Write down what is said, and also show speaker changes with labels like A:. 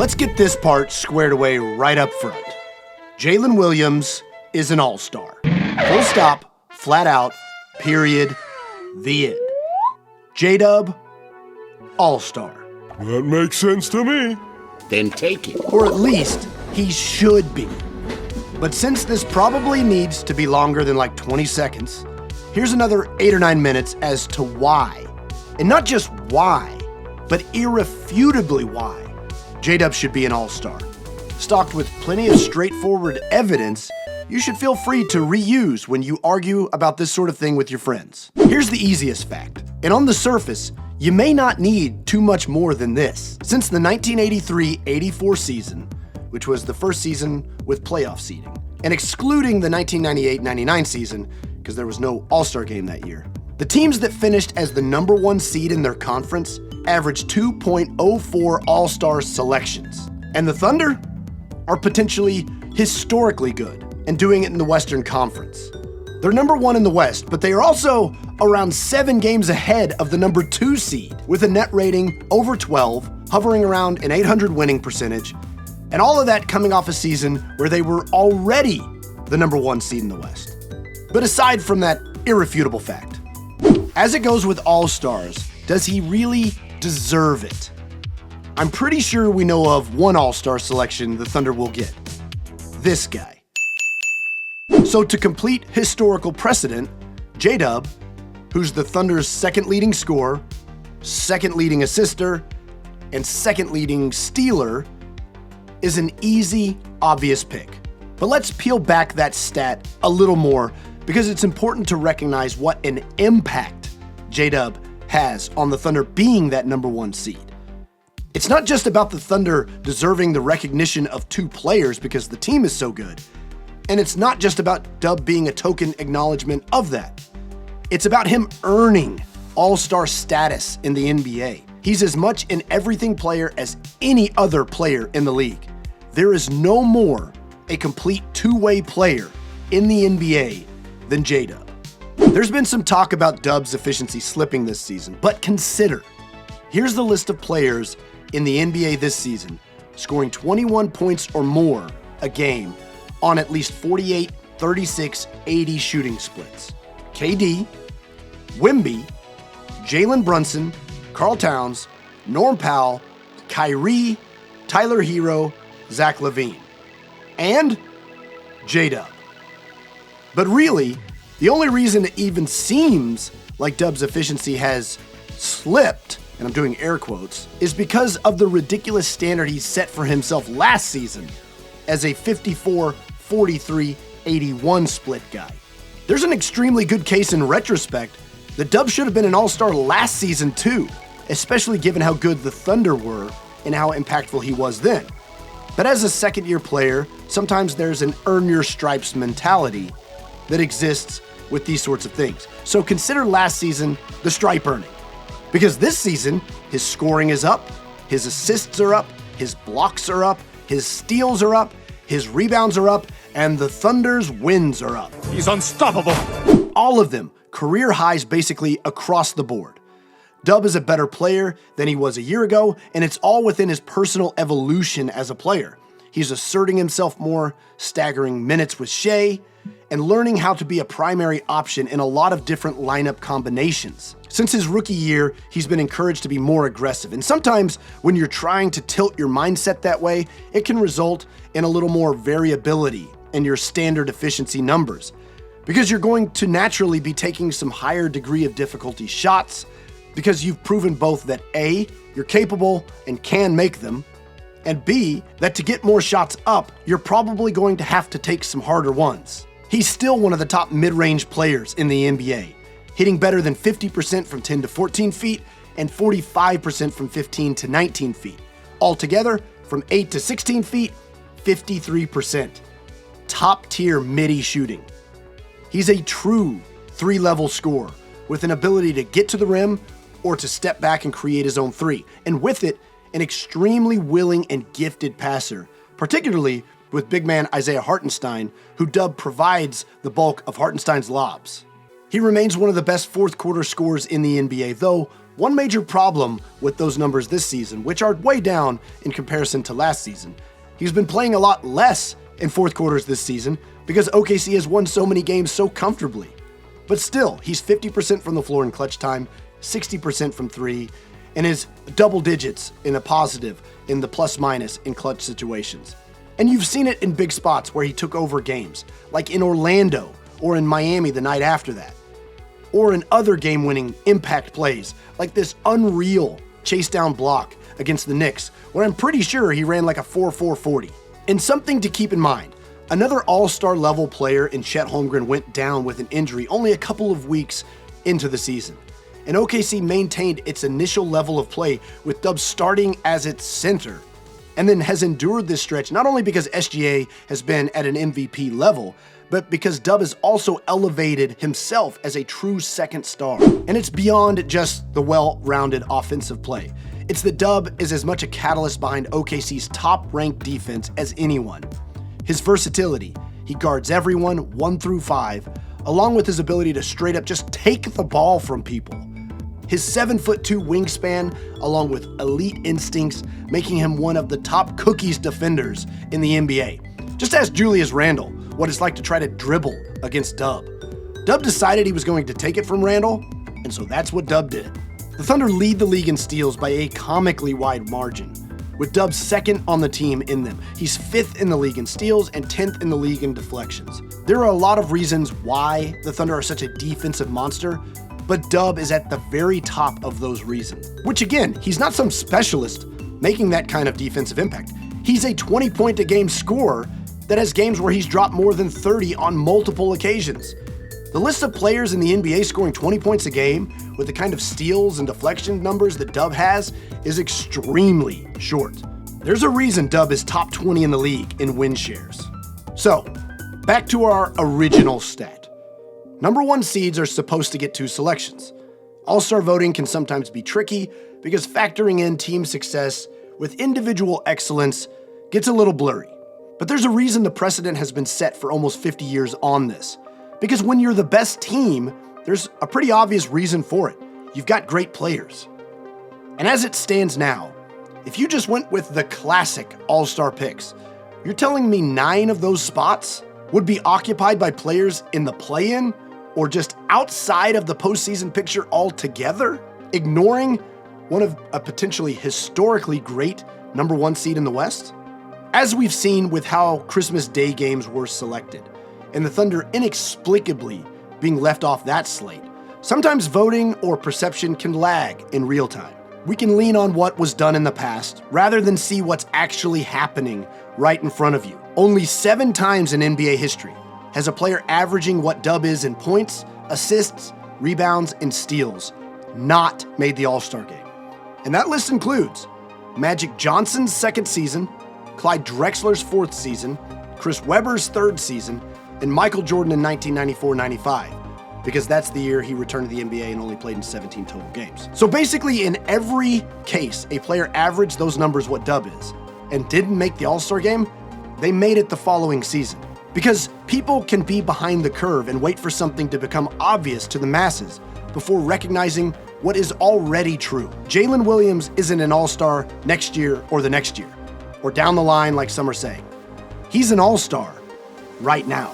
A: Let's get this part squared away right up front. Jalen Williams is an all-star. Full stop, flat out, period, the end. JDub, all-star.
B: That makes sense to me.
C: Then take it.
A: Or at least, he should be. But since this probably needs to be longer than like 20 seconds, here's another 8 or 9 minutes as to why. And not just why, but irrefutably why JDub should be an all-star. Stocked with plenty of straightforward evidence, you should feel free to reuse when you argue about this sort of thing with your friends. Here's the easiest fact, and on the surface, you may not need too much more than this. Since the 1983-84 season, which was the first season with playoff seeding, and excluding the 1998-99 season, because there was no All-Star game that year, the teams that finished as the number 1 seed in their conference averaged 2.04 All-Star selections. And the Thunder are potentially historically good and doing it in the Western Conference. They're number 1 in the West, but they are also around 7 games ahead of the number 2 seed with a net rating over 12, hovering around an .800 winning percentage, and all of that coming off a season where they were already the number 1 seed in the West. But aside from that irrefutable fact, as it goes with All-Stars, does he really deserve it? I'm pretty sure we know of one All-Star selection the Thunder will get. This guy. So to complete historical precedent, JDub, who's the Thunder's second leading scorer, second leading assister, and second leading stealer, is an easy, obvious pick. But let's peel back that stat a little more because it's important to recognize what an impact JDub has on the Thunder being that number 1 seed. It's not just about the Thunder deserving the recognition of 2 players because the team is so good. And it's not just about Dub being a token acknowledgement of that. It's about him earning all-star status in the NBA. He's as much an everything player as any other player in the league. There is no more a complete two-way player in the NBA than JDub. There's been some talk about Dub's efficiency slipping this season, but consider, here's the list of players in the NBA this season scoring 21 points or more a game on at least 48, 36, 80 shooting splits. KD, Wemby, Jalen Brunson, Karl Towns, Norm Powell, Kyrie, Tyler Hero, Zach LaVine, and JDub. But really, the only reason it even seems like Dub's efficiency has slipped, and I'm doing air quotes, is because of the ridiculous standard he set for himself last season as a 54, 43, 81 split guy. There's an extremely good case in retrospect that Dub should have been an all-star last season too, especially given how good the Thunder were and how impactful he was then. But as a second-year player, sometimes there's an earn your stripes mentality that exists with these sorts of things. So consider last season the stripe earning. Because this season, his scoring is up, his assists are up, his blocks are up, his steals are up, his rebounds are up, and the Thunder's wins are up.
B: He's unstoppable.
A: All of them, career highs basically across the board. Dub is a better player than he was a year ago, and it's all within his personal evolution as a player. He's asserting himself more, staggering minutes with Shea, and learning how to be a primary option in a lot of different lineup combinations. Since his rookie year, he's been encouraged to be more aggressive, and sometimes when you're trying to tilt your mindset that way, it can result in a little more variability in your standard efficiency numbers, because you're going to naturally be taking some higher degree of difficulty shots, because you've proven both that A, you're capable and can make them, and B, that to get more shots up, you're probably going to have to take some harder ones. He's still one of the top mid-range players in the NBA, hitting better than 50% from 10 to 14 feet and 45% from 15 to 19 feet. Altogether, from 8 to 16 feet, 53%. Top-tier midi shooting. He's a true 3-level scorer with an ability to get to the rim or to step back and create his own three, and with it, an extremely willing and gifted passer, particularly with big man Isaiah Hartenstein, who Dub provides the bulk of Hartenstein's lobs. He remains one of the best fourth quarter scorers in the NBA, though One major problem with those numbers this season, which are way down in comparison to last season, he's been playing a lot less in fourth quarters this season because OKC has won so many games so comfortably. But still, he's 50% from the floor in clutch time, 60% from three, and is double digits in a positive in the plus minus in clutch situations. And you've seen it in big spots where he took over games, like in Orlando or in Miami the night after that, or in other game-winning impact plays, like this unreal chase down block against the Knicks, where I'm pretty sure he ran like a 4.440. And something to keep in mind, another all-star level player in Chet Holmgren went down with an injury only a couple of weeks into the season. And OKC maintained its initial level of play with Dub starting as its center, and then has endured this stretch not only because SGA has been at an MVP level, but because Dub has also elevated himself as a true second star. And it's beyond just the well-rounded offensive play. It's that Dub is as much a catalyst behind OKC's top-ranked defense as anyone. His versatility, he guards everyone 1 through 5, along with his ability to straight up just take the ball from people. His 7'2" wingspan, along with elite instincts, making him one of the top cookies defenders in the NBA. Just ask Julius Randle what it's like to try to dribble against Dub. Dub decided he was going to take it from Randle, and so that's what Dub did. The Thunder lead the league in steals by a comically wide margin, with Dub second on the team in them. He's 5th in the league in steals and 10th in the league in deflections. There are a lot of reasons why the Thunder are such a defensive monster, but Dub is at the very top of those reasons. Which again, he's not some specialist making that kind of defensive impact. He's a 20-point-a-game scorer that has games where he's dropped more than 30 on multiple occasions. The list of players in the NBA scoring 20 points a game with the kind of steals and deflection numbers that Dub has is extremely short. There's a reason Dub is top 20 in the league in win shares. So, back to our original stat. Number 1 seeds are supposed to get 2 selections. All-star voting can sometimes be tricky because factoring in team success with individual excellence gets a little blurry. But there's a reason the precedent has been set for almost 50 years on this. Because when you're the best team, there's a pretty obvious reason for it. You've got great players. And as it stands now, if you just went with the classic all-star picks, you're telling me 9 of those spots would be occupied by players in the play-in or just outside of the postseason picture altogether, ignoring one of a potentially historically great number 1 seed in the West? As we've seen with how Christmas Day games were selected, and the Thunder inexplicably being left off that slate, sometimes voting or perception can lag in real time. We can lean on what was done in the past rather than see what's actually happening right in front of you. Only 7 times in NBA history has a player averaging what Dub is in points, assists, rebounds, and steals not made the All-Star game. And that list includes Magic Johnson's 2nd season, Clyde Drexler's 4th season, Chris Webber's 3rd season, and Michael Jordan in 1994-95, because that's the year he returned to the NBA and only played in 17 total games. So basically, in every case, a player averaged those numbers what Dub is, and didn't make the All-Star game, they made it the following season. Because people can be behind the curve and wait for something to become obvious to the masses before recognizing what is already true. Jalen Williams isn't an All-Star next year or the next year, or down the line like some are saying. He's an All-Star right now.